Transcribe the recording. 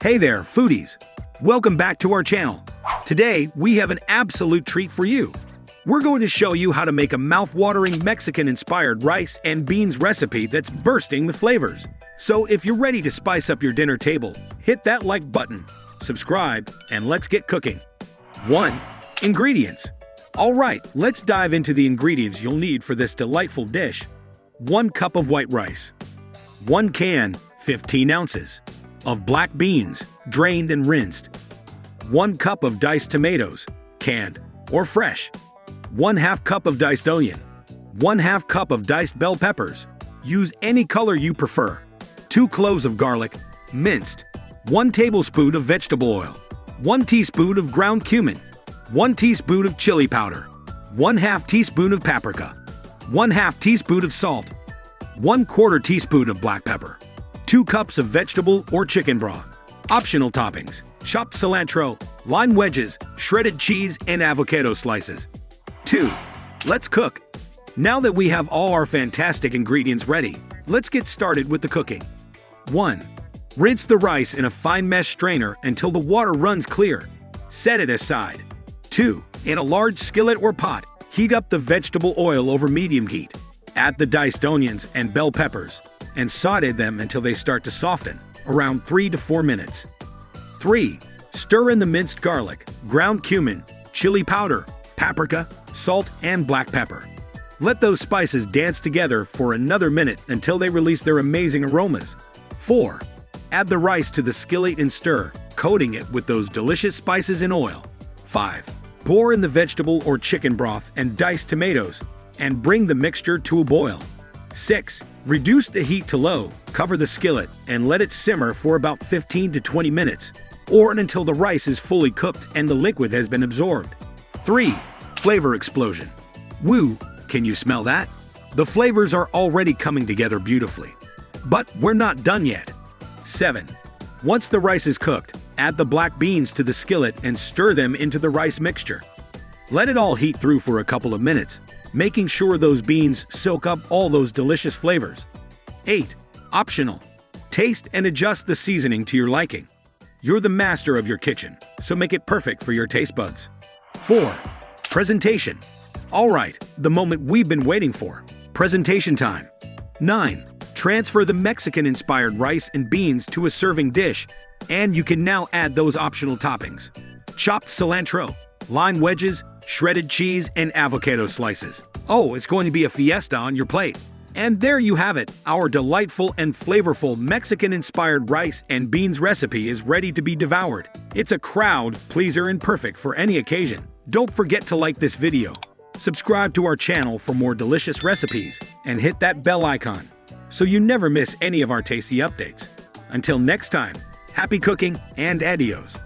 Hey there, foodies! Welcome back to our channel. Today, we have an absolute treat for you. We're going to show you how to make a mouth-watering Mexican-inspired rice and beans recipe that's bursting with flavors. So if you're ready to spice up your dinner table, hit that like button, subscribe, and let's get cooking. 1. Ingredients. Alright, let's dive into the ingredients you'll need for this delightful dish. 1 cup of white rice. 1 can, 15 ounces, of black beans, drained and rinsed. 1 cup of diced tomatoes, canned or fresh. 1/2 cup of diced onion. 1/2 cup of diced bell peppers. Use any color you prefer. 2 cloves of garlic, minced. 1 tablespoon of vegetable oil. 1 teaspoon of ground cumin. 1 teaspoon of chili powder. 1/2 teaspoon of paprika. 1/2 teaspoon of salt. 1/4 teaspoon of black pepper. 2 cups of vegetable or chicken broth. Optional toppings: chopped cilantro, lime wedges, shredded cheese, and avocado slices. 2. Let's cook. Now that we have all our fantastic ingredients ready, let's get started with the cooking. 1. Rinse the rice in a fine mesh strainer until the water runs clear. Set it aside. 2. In a large skillet or pot, heat up the vegetable oil over medium heat. Add the diced onions and bell peppers and saute them until they start to soften, around 3 to 4 minutes. 3. Stir in the minced garlic, ground cumin, chili powder, paprika, salt, and black pepper. Let those spices dance together for another minute until they release their amazing aromas. 4. Add the rice to the skillet and stir, coating it with those delicious spices and oil. 5. Pour in the vegetable or chicken broth and diced tomatoes, and bring the mixture to a boil. 6. Reduce the heat to low, cover the skillet, and let it simmer for about 15 to 20 minutes, or until the rice is fully cooked and the liquid has been absorbed. 3. Flavor explosion. Woo! Can you smell that? The flavors are already coming together beautifully. But we're not done yet. 7. Once the rice is cooked, add the black beans to the skillet and stir them into the rice mixture. Let it all heat through for a couple of minutes, making sure those beans soak up all those delicious flavors. 8. Optional. Taste and adjust the seasoning to your liking. You're the master of your kitchen, so make it perfect for your taste buds. 4. Presentation. Alright, the moment we've been waiting for. Presentation time. 9. Transfer the Mexican-inspired rice and beans to a serving dish, and you can now add those optional toppings: chopped cilantro, lime wedges, shredded cheese, and avocado slices. Oh, it's going to be a fiesta on your plate. And there you have it, our delightful and flavorful Mexican-inspired rice and beans recipe is ready to be devoured. It's a crowd pleaser and perfect for any occasion. Don't forget to like this video, subscribe to our channel for more delicious recipes, and hit that bell icon so you never miss any of our tasty updates. Until next time, happy cooking and adios.